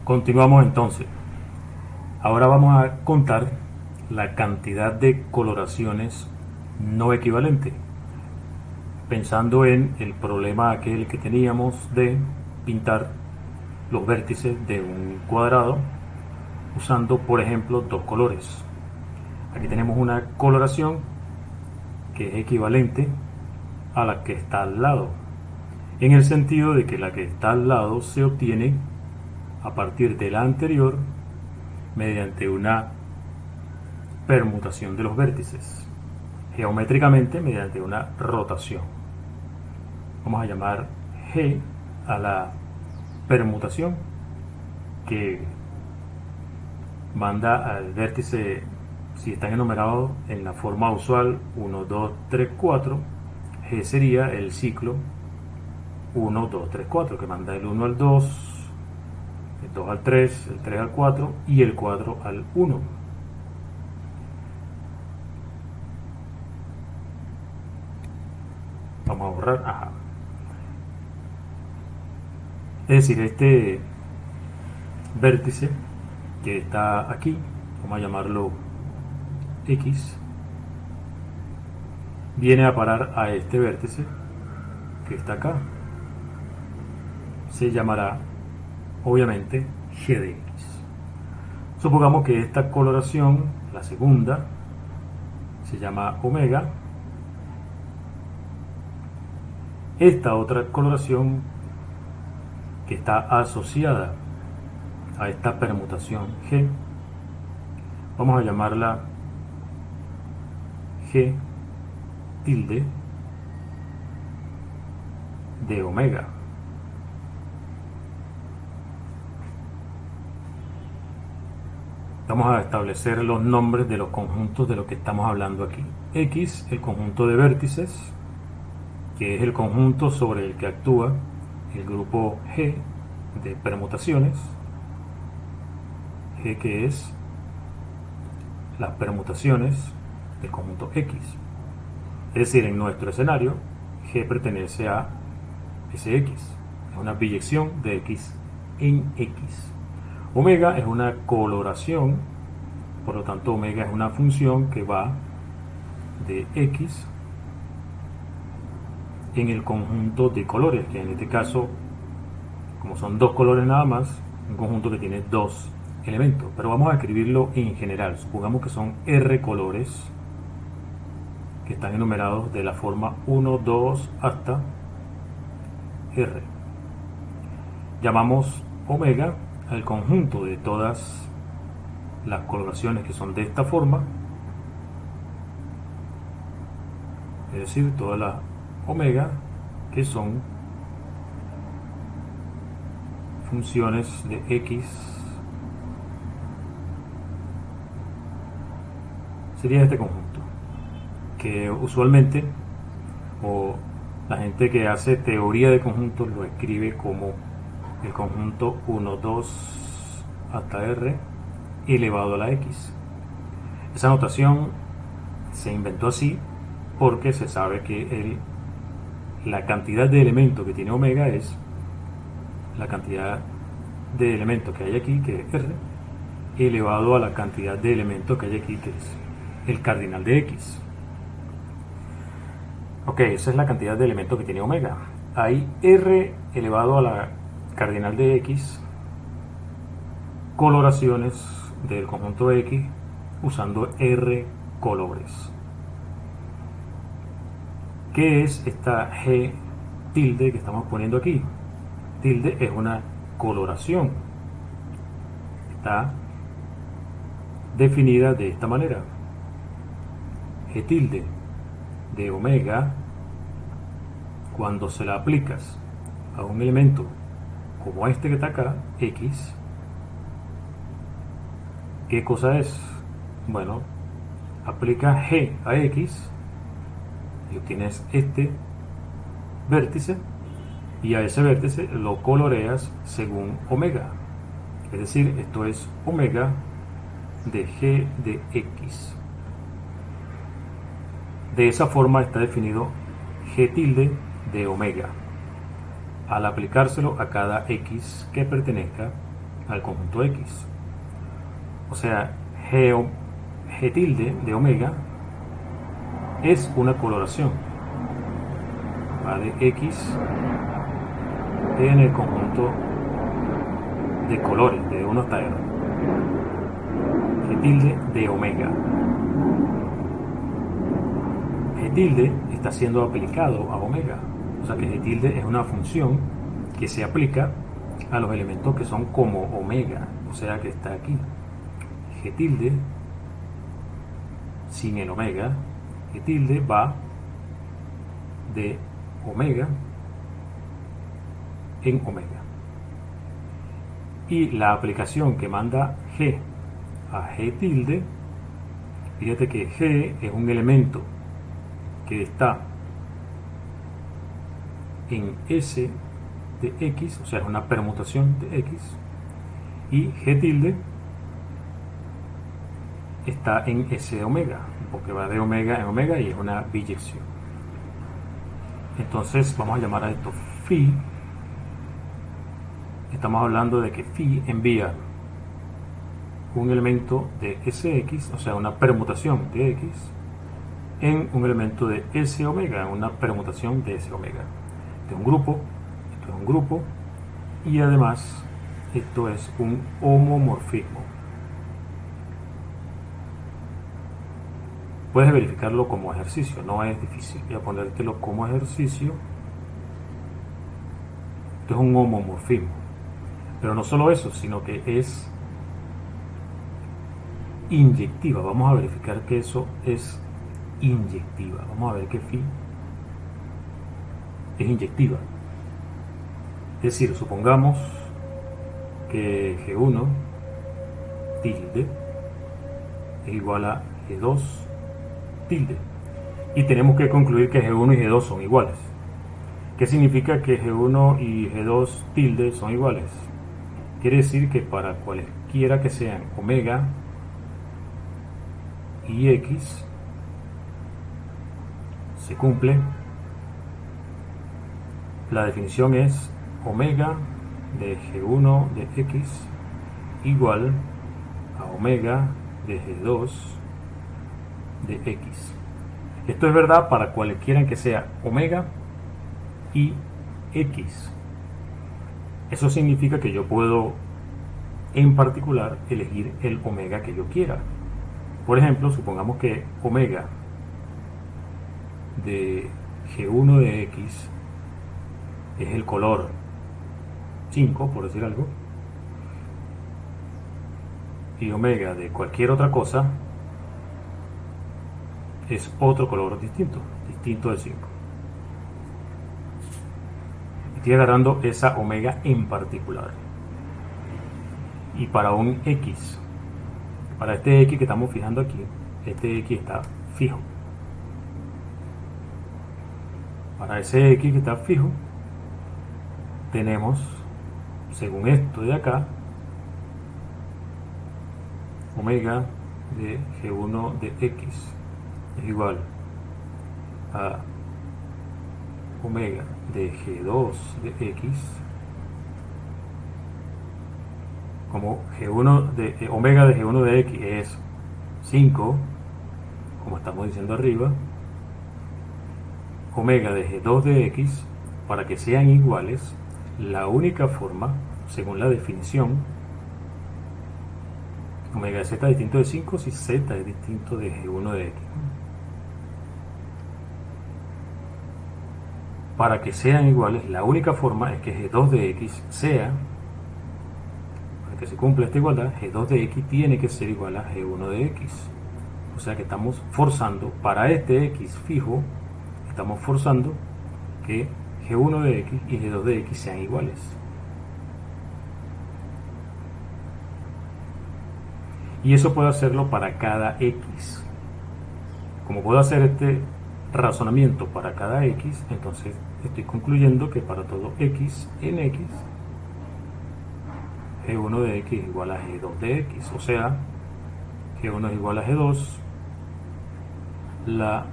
Continuamos entonces. Ahora vamos a contar la cantidad de coloraciones no equivalentes, pensando en el problema aquel que teníamos de pintar los vértices de un cuadrado usando, por ejemplo, dos colores. Aquí tenemos una coloración que es equivalente a la que está al lado, en el sentido de que la que está al lado se obtiene a partir de la anterior mediante una permutación de los vértices, geométricamente mediante una rotación. Vamos a llamar G a la permutación que manda al vértice, si están enumerados en la forma usual 1, 2, 3, 4, G sería el ciclo 1, 2, 3, 4, que manda el 1 al 2, el 2 al 3, el 3 al 4 y el 4 al 1. Vamos a borrar, ajá. Es decir, este vértice que está aquí, vamos a llamarlo X, viene a parar a este vértice que está acá. Se llamará obviamente G de X. Supongamos que esta coloración, la segunda, se llama omega. Esta otra coloración que está asociada a esta permutación G, vamos a llamarla G tilde de omega. Vamos a establecer los nombres de los conjuntos de lo que estamos hablando aquí. X, el conjunto de vértices, que es el conjunto sobre el que actúa el grupo G de permutaciones. G, que es las permutaciones del conjunto X. Es decir, en nuestro escenario, G pertenece a Sx, es una biyección de X en X. Omega es una coloración, por lo tanto omega es una función que va de X en el conjunto de colores, que en este caso, como son dos colores nada más, un conjunto que tiene dos elementos, pero vamos a escribirlo en general. Supongamos que son R colores que están enumerados de la forma 1, 2 hasta R. Llamamos omega al conjunto de todas las coloraciones que son de esta forma, es decir, todas las omega que son funciones de X, sería este conjunto, que usualmente, o la gente que hace teoría de conjuntos lo escribe como el conjunto 1, 2 hasta R elevado a la X. Esa notación se inventó así porque se sabe que la cantidad de elementos que tiene omega es la cantidad de elementos que hay aquí, que es R, elevado a la cantidad de elementos que hay aquí, que es el cardinal de X. Ok, esa es la cantidad de elementos que tiene omega. Hay R elevado a la cardinal de X coloraciones del conjunto X usando R colores. ¿Qué es esta G tilde que estamos poniendo aquí? Tilde es una coloración. Está definida de esta manera. G tilde de omega, cuando se la aplicas a un elemento como este que está acá, X, ¿qué cosa es? Bueno, aplica G a X y obtienes este vértice, y a ese vértice lo coloreas según omega, es decir, esto es omega de G de X. De esa forma está definido G tilde de omega al aplicárselo a cada X que pertenezca al conjunto X. O sea, G tilde de omega es una coloración, va de X en el conjunto de colores de 1 hasta R. G tilde de omega. G tilde está siendo aplicado a omega. O sea que G tilde es una función que se aplica a los elementos que son como omega. O sea que está aquí. G tilde sin el omega. G tilde va de omega en omega. Y la aplicación que manda G a G tilde, fíjate que G es un elemento que está en S de X, o sea, es una permutación de X, y G tilde está en S de omega, porque va de omega en omega y es una biyección. Entonces vamos a llamar a esto phi. Estamos hablando de que phi envía un elemento de Sx, o sea, una permutación de X, en un elemento de S omega, una permutación de S omega. Este es un grupo, esto es un grupo, y además esto es un homomorfismo. Puedes verificarlo como ejercicio, no es difícil. Voy a ponértelo como ejercicio. Esto es un homomorfismo. Pero no solo eso, sino que es inyectiva. Vamos a verificar que eso es inyectiva. Vamos a ver que phi es inyectiva. Es decir, supongamos que G1 tilde es igual a G2 tilde. Y tenemos que concluir que G1 y G2 son iguales. ¿Qué significa que G1 y G2 tilde son iguales? Quiere decir que para cualquiera que sean omega y X se cumple. La definición es omega de G1 de X igual a omega de G2 de X. Esto es verdad para cualquiera que sea omega y X. Eso significa que yo puedo en particular elegir el omega que yo quiera. Por ejemplo, supongamos que omega de G1 de X es el color 5, por decir algo, y omega de cualquier otra cosa es otro color distinto de 5. Estoy agarrando esa omega en particular. Y para un X, para este X que estamos fijando aquí, este X está fijo. Para ese X que está fijo, tenemos, según esto de acá, omega de G1 de X es igual a omega de G2 de X, como omega de G1 de X es 5, como estamos diciendo arriba, omega de G2 de X, para que sean iguales, la única forma, según la definición, omega de Z es distinto de 5 si Z es distinto de G1 de X. Para que sean iguales, la única forma es que G2 de X sea, para que se cumpla esta igualdad, G2 de X tiene que ser igual a G1 de X. O sea que estamos forzando, para este X fijo, estamos forzando que G1 de X y G2 de X sean iguales. Y eso puedo hacerlo para cada X. Como puedo hacer este razonamiento para cada X, entonces estoy concluyendo que para todo X en X, G1 de X es igual a G2 de X. O sea, G1 es igual a G2, la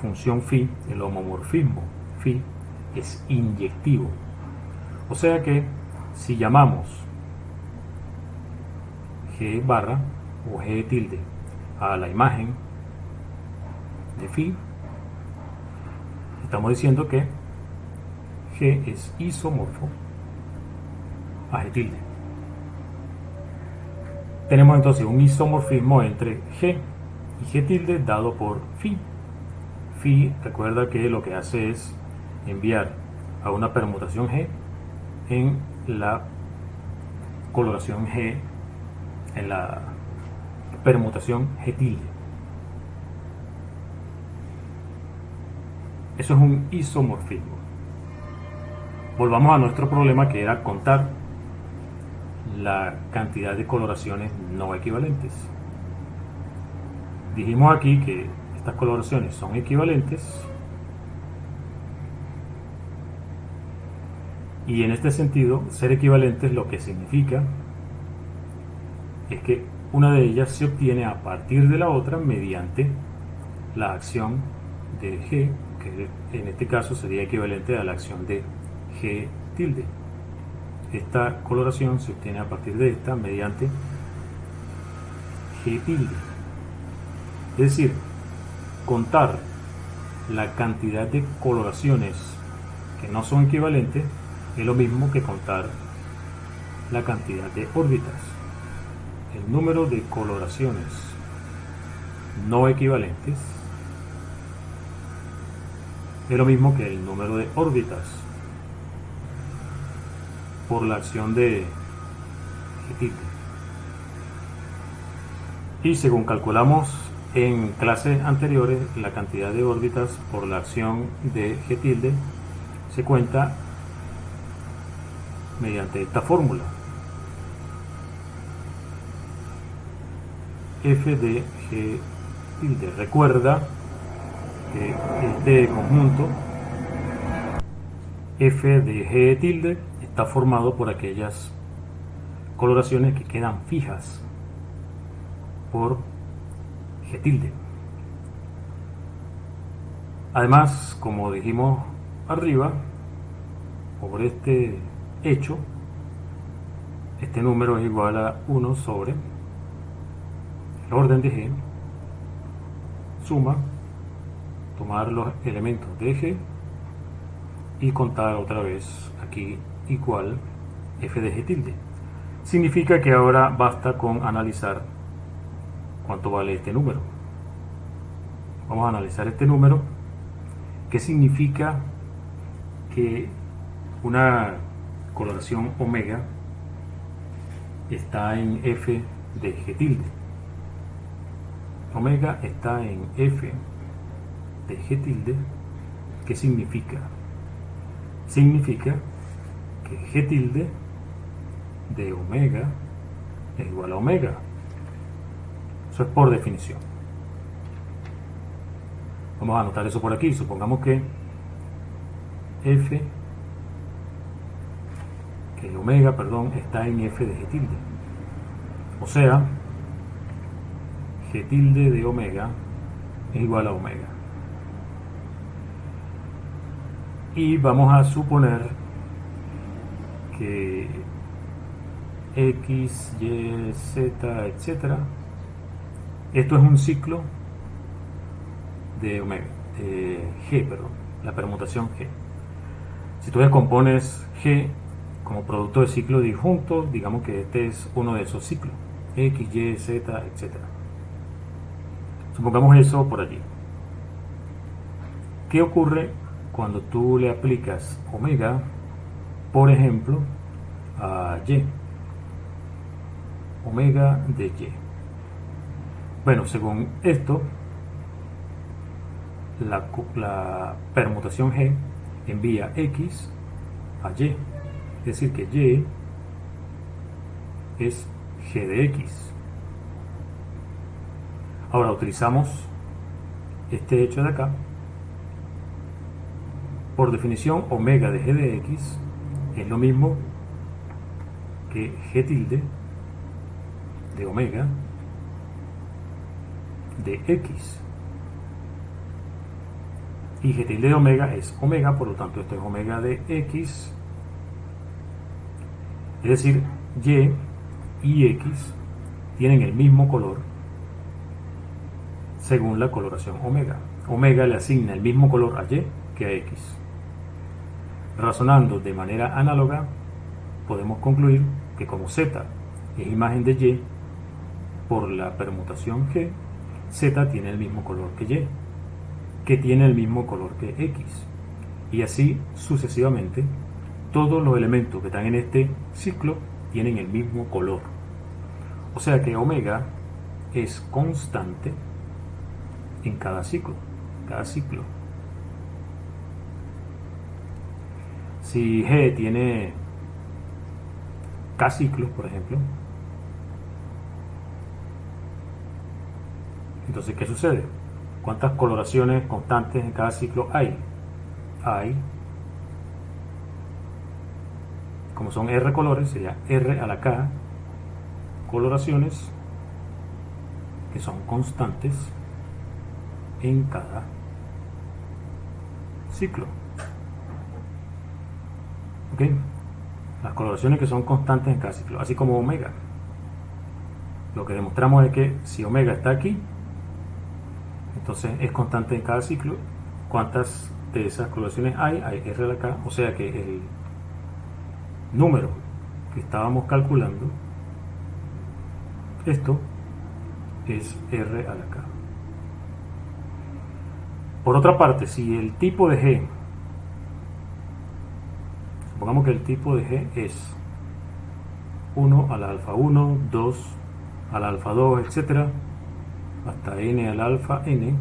función phi, el homomorfismo phi, es inyectivo. O sea que Si llamamos G barra o G tilde a la imagen de phi, estamos diciendo que G es isomorfo a G tilde. Tenemos entonces un isomorfismo entre G y G tilde dado por phi. Phi, recuerda que lo que hace es enviar a una permutación G en la coloración G, en la permutación G tilde. Eso es un isomorfismo. Volvamos a nuestro problema, que era contar la cantidad de coloraciones no equivalentes. Dijimos aquí que estas coloraciones son equivalentes, y en este sentido, ser equivalentes lo que significa es que una de ellas se obtiene a partir de la otra mediante la acción de G, que en este caso sería equivalente a la acción de G tilde. Esta coloración se obtiene a partir de esta mediante G tilde. Es decir, contar la cantidad de coloraciones que no son equivalentes es lo mismo que contar la cantidad de órbitas. El número de coloraciones no equivalentes es lo mismo que el número de órbitas por la acción de G tilde. Y según calculamos en clases anteriores, la cantidad de órbitas por la acción de G tilde se cuenta mediante esta fórmula: F de G tilde. Recuerda que este conjunto F de G tilde está formado por aquellas coloraciones que quedan fijas por G tilde. Además, como dijimos arriba, por este hecho, este número es igual a 1 sobre el orden de G, suma, tomar los elementos de G y contar otra vez aquí igual F de G tilde. Significa que ahora basta con analizar cuánto vale este número. Vamos a analizar este número, que significa que una coloración omega está en F de G tilde. Omega está en F de G tilde. ¿Qué significa? Significa que G tilde de omega es igual a omega. Eso es por definición. Vamos a anotar eso por aquí. Supongamos que F, que omega, perdón, está en F de G tilde. O sea, G tilde de omega es igual a omega. Y vamos a suponer que X, Y, Z, etcétera, esto es un ciclo de omega, de G, perdón, la permutación G. Si tú descompones G como producto de ciclo disjunto, digamos que este es uno de esos ciclos, X, Y, Z, etcétera. Supongamos eso por allí. ¿Qué ocurre cuando tú le aplicas omega, por ejemplo, a Y? Omega de Y. Bueno, según esto, la permutación G envía X a Y. Es decir, que Y es G de X. Ahora utilizamos este hecho de acá. Por definición, omega de G de X es lo mismo que G tilde de omega de X. Y G tilde de omega es omega, por lo tanto esto es omega de X Es decir, Y y X tienen el mismo color según la coloración omega. Omega le asigna el mismo color a Y que a X. Razonando de manera análoga, podemos concluir que como Z es imagen de Y, por la permutación G, Z tiene el mismo color que Y, que tiene el mismo color que X. Y así sucesivamente, todos los elementos que están en este ciclo tienen el mismo color. O sea que omega es constante en cada ciclo. Si G tiene K ciclos, por ejemplo, entonces ¿qué sucede? ¿Cuántas coloraciones constantes en cada ciclo hay? Como son R colores, sería R a la K coloraciones que son constantes en cada ciclo. ¿Ok? Las coloraciones que son constantes en cada ciclo, así como omega. Lo que demostramos es que si omega está aquí, entonces es constante en cada ciclo. ¿Cuántas de esas coloraciones hay? Hay R a la K, o sea que el número que estábamos calculando, esto es R a la K. Por otra parte, si el tipo de G, supongamos que el tipo de G es 1 a la alfa 1, 2 a la alfa 2, etc., hasta n a la alfa n,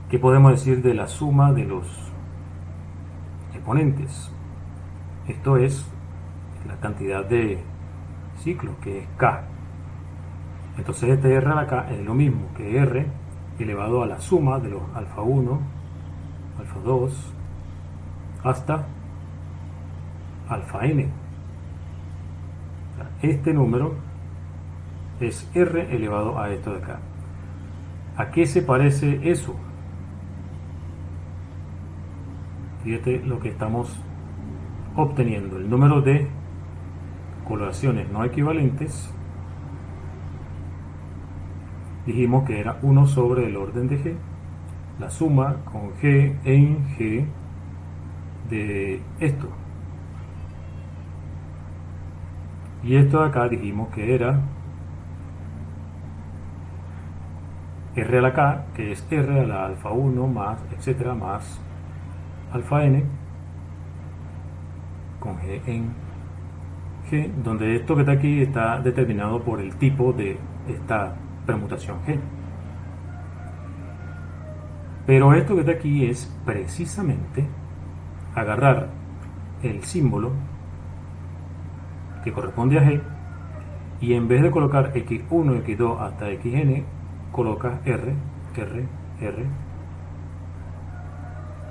¿qué podemos decir de la suma de los exponentes? Esto es la cantidad de ciclos, que es K. Entonces este R a la K es lo mismo que R elevado a la suma de los alfa 1, alfa 2, hasta alfa n. Este número es R elevado a esto de acá. ¿A qué se parece eso? Fíjate lo que estamos obteniendo. El número de coloraciones no equivalentes, dijimos que era 1 sobre el orden de G, la suma con G en G de esto. Y esto de acá dijimos que era R a la K, que es R a la alfa 1 más, etcétera, más alfa n, con G en G, donde esto que está aquí está determinado por el tipo de esta permutación G. Pero esto que está aquí es precisamente agarrar el símbolo que corresponde a G y en vez de colocar x1, x2 hasta xn, coloca R.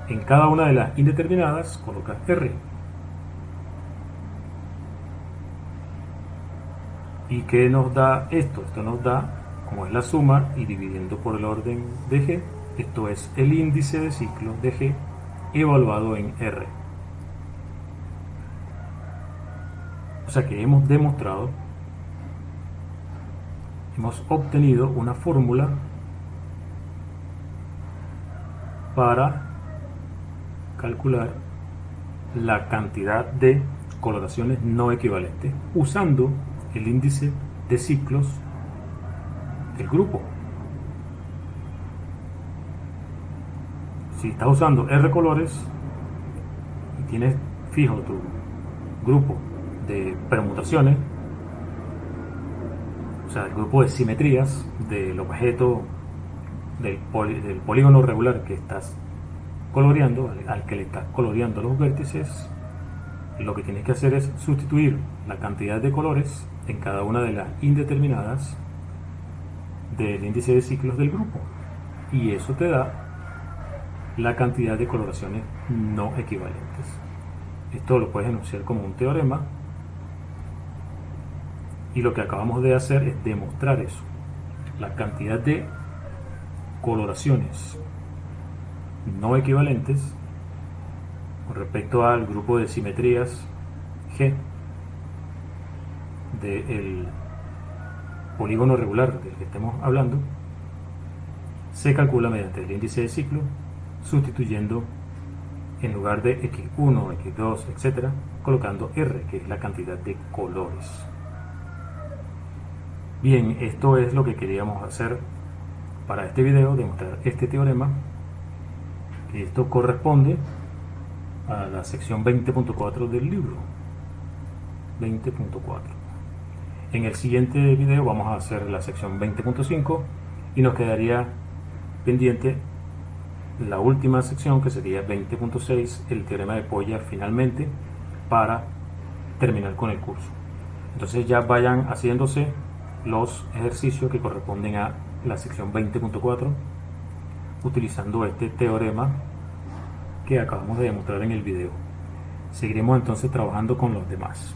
En cada una de las indeterminadas coloca R. ¿Y qué nos da esto? Esto nos da, como es la suma y dividiendo por el orden de G, esto es el índice de ciclos de G evaluado en R. O sea que hemos demostrado, hemos obtenido una fórmula para calcular la cantidad de coloraciones no equivalentes usando el índice de ciclos del grupo. Si estás usando R colores y tienes fijo tu grupo de permutaciones, o sea, el grupo de simetrías del objeto del polígono regular que estás coloreando, al que le estás coloreando los vértices, lo que tienes que hacer es sustituir la cantidad de colores en cada una de las indeterminadas del índice de ciclos del grupo, y eso te da la cantidad de coloraciones no equivalentes. Esto lo puedes enunciar como un teorema, y lo que acabamos de hacer es demostrar eso, la cantidad de coloraciones no equivalentes, Con respecto al grupo de simetrías G del polígono regular del que estemos hablando, se calcula mediante el índice de ciclo, sustituyendo en lugar de x1, x2, etc., colocando R, que es la cantidad de colores. Bien, esto es lo que queríamos hacer para este video, demostrar este teorema, que esto corresponde a la sección 20.4 del libro. 20.4. En el siguiente video vamos a hacer la sección 20.5 y nos quedaría pendiente la última sección, que sería 20.6, el teorema de Polya, finalmente, para terminar con el curso. Entonces ya vayan haciéndose los ejercicios que corresponden a la sección 20.4 utilizando este teorema que acabamos de demostrar en el video. Seguiremos entonces trabajando con los demás.